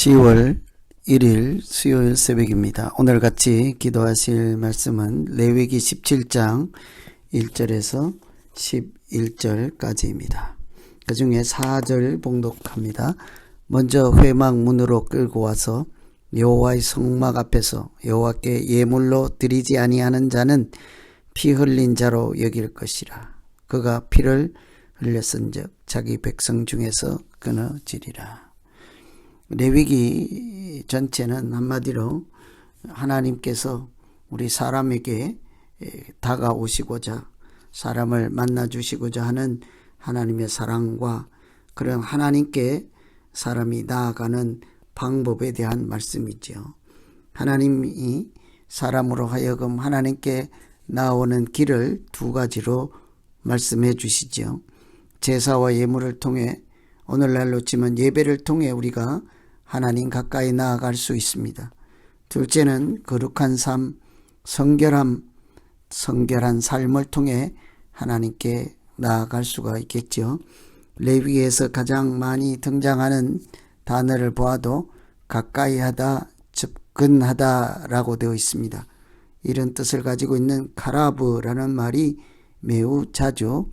10월 1일 수요일 새벽입니다. 오늘 같이 기도하실 말씀은 레위기 17장 1절에서 11절까지입니다. 그 중에 4절 봉독합니다. 먼저 회막 문으로 끌고 와서 여호와의 성막 앞에서 여호와께 예물로 드리지 아니하는 자는 피 흘린 자로 여길 것이라. 그가 피를 흘렸은즉 자기 백성 중에서 끊어지리라. 레위기 전체는 한마디로 하나님께서 우리 사람에게 다가오시고자 사람을 만나주시고자 하는 하나님의 사랑과 그런 하나님께 사람이 나아가는 방법에 대한 말씀이죠. 하나님이 사람으로 하여금 하나님께 나오는 길을 두 가지로 말씀해 주시죠. 제사와 예물을 통해, 오늘날로 치면 예배를 통해 우리가 하나님 가까이 나아갈 수 있습니다. 둘째는 거룩한 삶, 성결한 삶을 통해 하나님께 나아갈 수가 있겠죠. 레위기에서 가장 많이 등장하는 단어를 보아도 가까이 하다, 접근하다라고 되어 있습니다. 이런 뜻을 가지고 있는 카라브라는 말이 매우 자주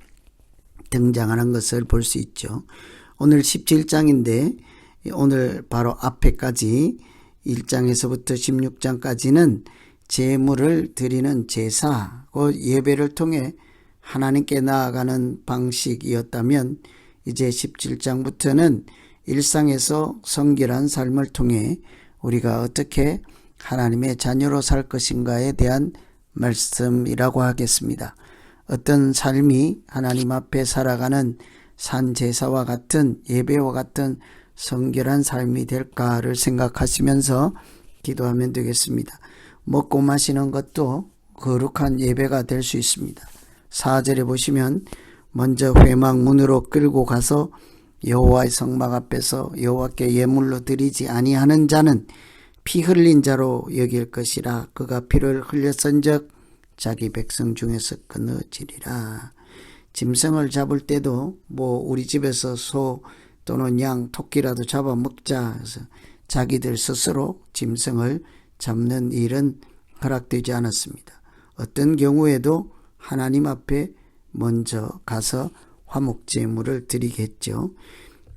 등장하는 것을 볼 수 있죠. 오늘 17장인데 오늘 바로 앞에까지 1장에서부터 16장까지는 제물을 드리는 제사, 예배를 통해 하나님께 나아가는 방식이었다면 이제 17장부터는 일상에서 성결한 삶을 통해 우리가 어떻게 하나님의 자녀로 살 것인가에 대한 말씀이라고 하겠습니다. 어떤 삶이 하나님 앞에 살아가는 산제사와 같은 예배와 같은 성결한 삶이 될까를 생각하시면서 기도하면 되겠습니다. 먹고 마시는 것도 거룩한 예배가 될 수 있습니다. 4절에 보시면 먼저 회막 문으로 끌고 가서 여호와의 성막 앞에서 여호와께 예물로 드리지 아니하는 자는 피 흘린 자로 여길 것이라. 그가 피를 흘렸은즉 자기 백성 중에서 끊어지리라. 짐승을 잡을 때도 우리 집에서 소 또는 양, 토끼라도 잡아 먹자 해서 자기들 스스로 짐승을 잡는 일은 허락되지 않았습니다. 어떤 경우에도 하나님 앞에 먼저 가서 화목제물을 드리겠죠.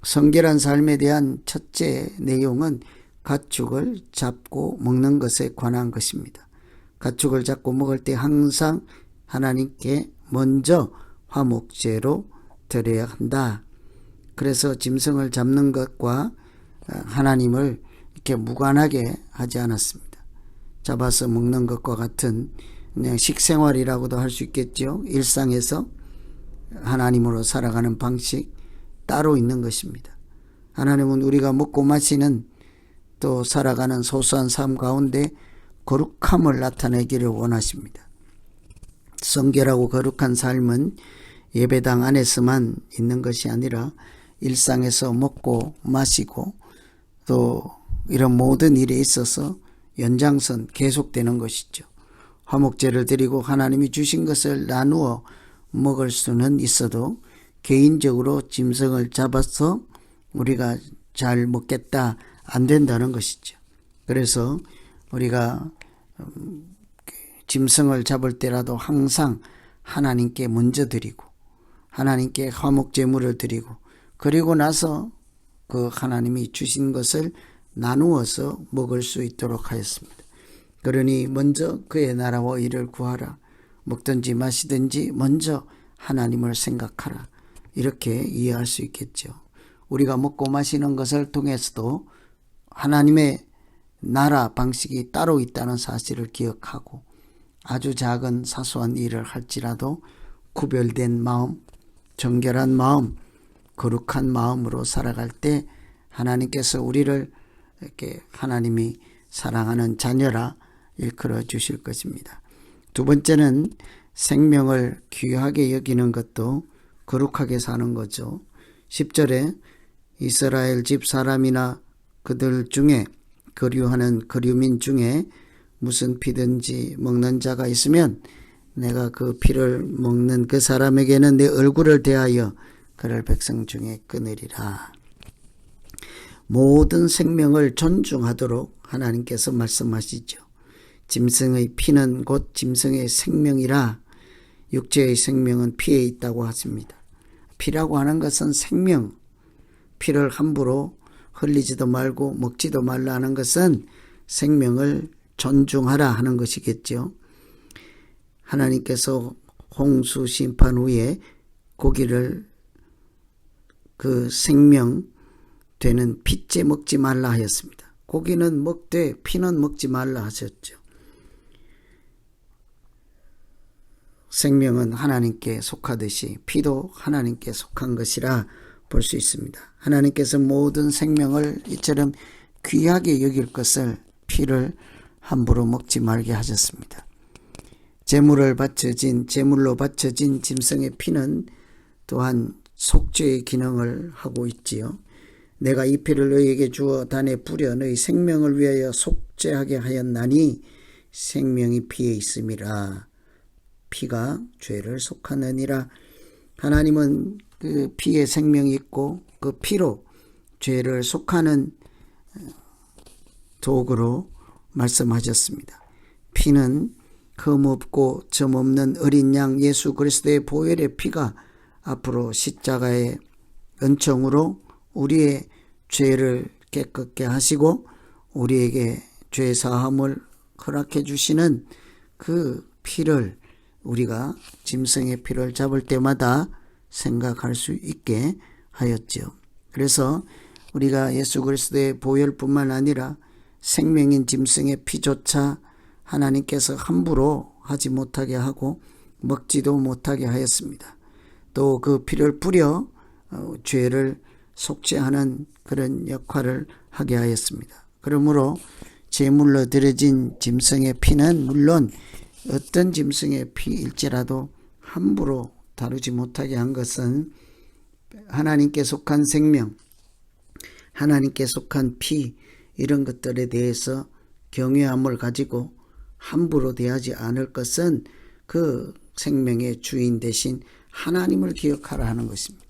성결한 삶에 대한 첫째 내용은 가축을 잡고 먹는 것에 관한 것입니다. 가축을 잡고 먹을 때 항상 하나님께 먼저 화목제로 드려야 한다. 그래서 짐승을 잡는 것과 하나님을 이렇게 무관하게 하지 않았습니다. 잡아서 먹는 것과 같은 그냥 식생활이라고도 할 수 있겠죠. 일상에서 하나님으로 살아가는 방식 따로 있는 것입니다. 하나님은 우리가 먹고 마시는 또 살아가는 소소한 삶 가운데 거룩함을 나타내기를 원하십니다. 성결하고 거룩한 삶은 예배당 안에서만 있는 것이 아니라 일상에서 먹고 마시고 또 이런 모든 일에 있어서 연장선 계속되는 것이죠. 화목제를 드리고 하나님이 주신 것을 나누어 먹을 수는 있어도 개인적으로 짐승을 잡아서 우리가 잘 먹겠다 안 된다는 것이죠. 그래서 우리가 짐승을 잡을 때라도 항상 하나님께 먼저 드리고 하나님께 화목제물을 드리고 그리고 나서 그 하나님이 주신 것을 나누어서 먹을 수 있도록 하였습니다. 그러니 먼저 그의 나라와 의를 구하라. 먹든지 마시든지 먼저 하나님을 생각하라. 이렇게 이해할 수 있겠죠. 우리가 먹고 마시는 것을 통해서도 하나님의 나라 방식이 따로 있다는 사실을 기억하고 아주 작은 사소한 일을 할지라도 구별된 마음, 정결한 마음, 거룩한 마음으로 살아갈 때 하나님께서 우리를 이렇게 하나님이 사랑하는 자녀라 일컬어 주실 것입니다. 두 번째는 생명을 귀하게 여기는 것도 거룩하게 사는 거죠. 10절에 이스라엘 집 사람이나 그들 중에 거류하는 거류민 중에 무슨 피든지 먹는 자가 있으면 내가 그 피를 먹는 그 사람에게는 내 얼굴을 대하여 그를 백성 중에 끊으리라. 모든 생명을 존중하도록 하나님께서 말씀하시죠. 짐승의 피는 곧 짐승의 생명이라. 육체의 생명은 피에 있다고 하십니다. 피라고 하는 것은 생명, 피를 함부로 흘리지도 말고 먹지도 말라 하는 것은 생명을 존중하라 하는 것이겠죠. 하나님께서 홍수 심판 후에 고기를 그 생명 되는 핏째 먹지 말라 하였습니다. 고기는 먹되 피는 먹지 말라 하셨죠. 생명은 하나님께 속하듯이 피도 하나님께 속한 것이라 볼 수 있습니다. 하나님께서 모든 생명을 이처럼 귀하게 여길 것을 피를 함부로 먹지 말게 하셨습니다. 제물로 바쳐진 짐승의 피는 또한 속죄의 기능을 하고 있지요. 내가 이 피를 너희에게 주어 단에 뿌려 너희 생명을 위하여 속죄하게 하였나니 생명이 피에 있음이라. 피가 죄를 속하느니라. 하나님은 그 피에 생명이 있고 그 피로 죄를 속하는 도구로 말씀하셨습니다. 피는 흠없고 점없는 어린 양 예수 그리스도의 보혈의 피가 앞으로 십자가의 은총으로 우리의 죄를 깨끗게 하시고 우리에게 죄 사함을 허락해 주시는 그 피를 우리가 짐승의 피를 잡을 때마다 생각할 수 있게 하였죠. 그래서 우리가 예수 그리스도의 보혈뿐만 아니라 생명인 짐승의 피조차 하나님께서 함부로 하지 못하게 하고 먹지도 못하게 하였습니다. 또 그 피를 뿌려 죄를 속죄하는 그런 역할을 하게 하였습니다. 그러므로 제물로 드려진 짐승의 피는 물론 어떤 짐승의 피일지라도 함부로 다루지 못하게 한 것은 하나님께 속한 생명, 하나님께 속한 피 이런 것들에 대해서 경외함을 가지고 함부로 대하지 않을 것은 그 생명의 주인 대신 하나님을 기억하라 하는 것입니다.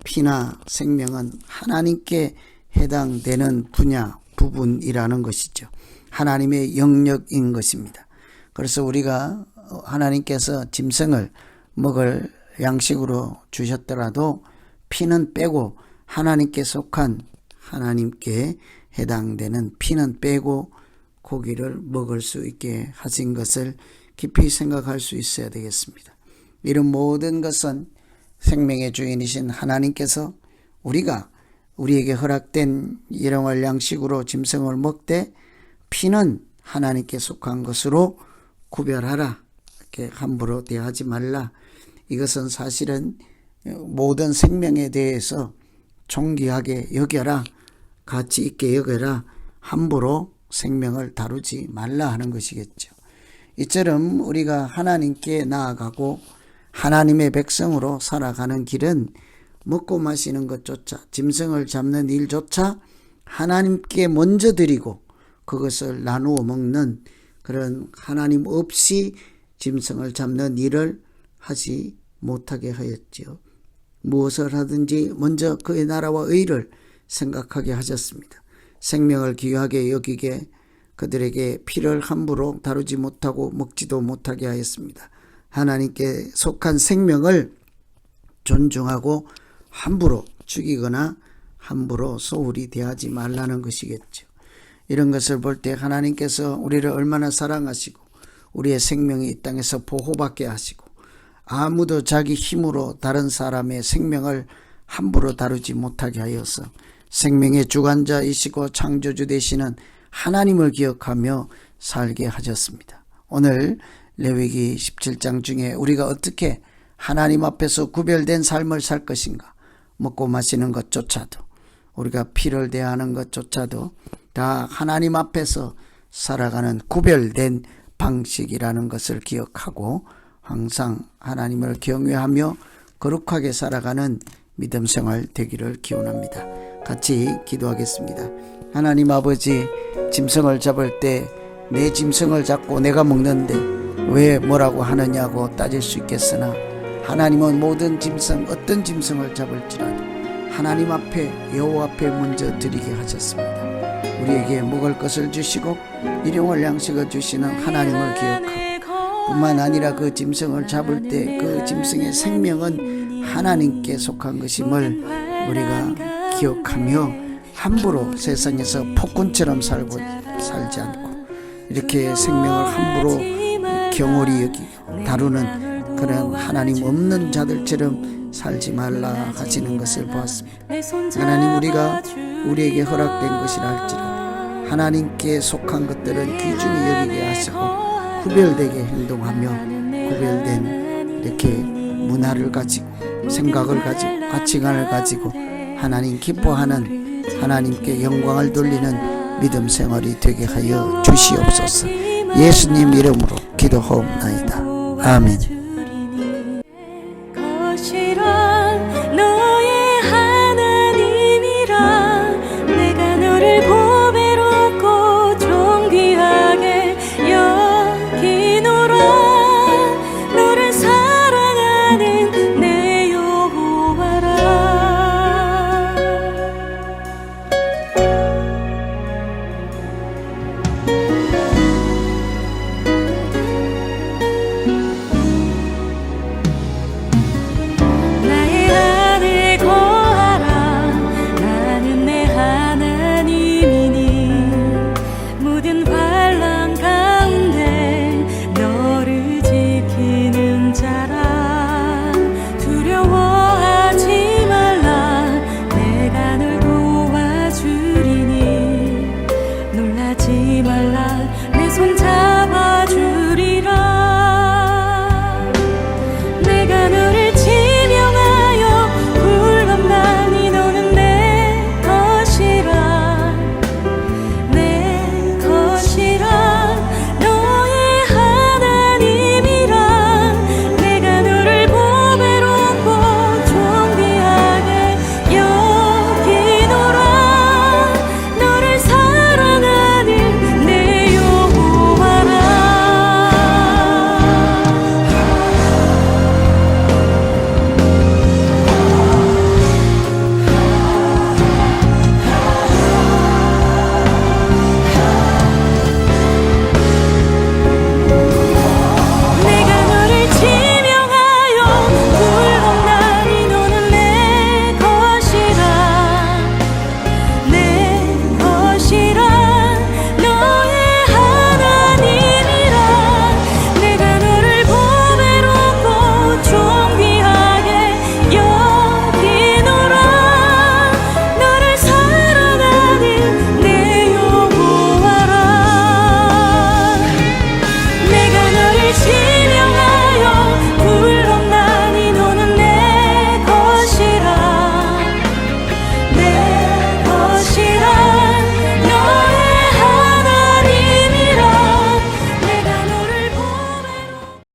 피나 생명은 하나님께 해당되는 분야, 부분이라는 것이죠. 하나님의 영역인 것입니다. 그래서 우리가 하나님께서 짐승을 먹을 양식으로 주셨더라도 피는 빼고 하나님께 속한 하나님께 해당되는 피는 빼고 고기를 먹을 수 있게 하신 것을 깊이 생각할 수 있어야 되겠습니다. 이런 모든 것은 생명의 주인이신 하나님께서 우리에게 허락된 일용할 양식으로 짐승을 먹되 피는 하나님께 속한 것으로 구별하라. 이렇게 함부로 대하지 말라. 이것은 사실은 모든 생명에 대해서 존귀하게 여겨라. 가치 있게 여겨라. 함부로 생명을 다루지 말라 하는 것이겠죠. 이처럼 우리가 하나님께 나아가고 하나님의 백성으로 살아가는 길은 먹고 마시는 것조차, 짐승을 잡는 일조차 하나님께 먼저 드리고 그것을 나누어 먹는 그런 하나님 없이 짐승을 잡는 일을 하지 못하게 하였지요. 무엇을 하든지 먼저 그의 나라와 의를 생각하게 하셨습니다. 생명을 귀하게 여기게 그들에게 피를 함부로 다루지 못하고 먹지도 못하게 하였습니다. 하나님께 속한 생명을 존중하고 함부로 죽이거나 함부로 소홀히 대하지 말라는 것이겠죠. 이런 것을 볼 때 하나님께서 우리를 얼마나 사랑하시고 우리의 생명이 이 땅에서 보호받게 하시고 아무도 자기 힘으로 다른 사람의 생명을 함부로 다루지 못하게 하여서 생명의 주관자이시고 창조주 되시는 하나님을 기억하며 살게 하셨습니다. 오늘 레위기 17장 중에 우리가 어떻게 하나님 앞에서 구별된 삶을 살 것인가, 먹고 마시는 것조차도 우리가 피를 대하는 것조차도 다 하나님 앞에서 살아가는 구별된 방식이라는 것을 기억하고 항상 하나님을 경외하며 거룩하게 살아가는 믿음 생활 되기를 기원합니다. 같이 기도하겠습니다. 하나님 아버지, 짐승을 잡을 때 내 짐승을 잡고 내가 먹는데 왜 뭐라고 하느냐고 따질 수 있겠으나 하나님은 모든 짐승, 어떤 짐승을 잡을지라도 하나님 앞에 여호와 앞에 먼저 드리게 하셨습니다. 우리에게 먹을 것을 주시고 일용할 양식을 주시는 하나님을 기억하고 뿐만 아니라 그 짐승을 잡을 때 그 짐승의 생명은 하나님께 속한 것임을 우리가 기억하며 함부로 세상에서 폭군처럼 살지 않고 이렇게 생명을 함부로 경홀히 여기고 다루는 그런 하나님 없는 자들처럼 살지 말라 하시는 것을 보았습니다. 하나님, 우리가 우리에게 허락된 것이라 할지라도 하나님께 속한 것들은 귀중히 여기게 하시고 구별되게 행동하며 구별된 이렇게 문화를 가지고 생각을 가지고 가치관을 가지고 하나님 기뻐하는 하나님께 영광을 돌리는 믿음 생활이 되게 하여 주시옵소서. 예수님 이름으로 기도하옵나이다. 아멘.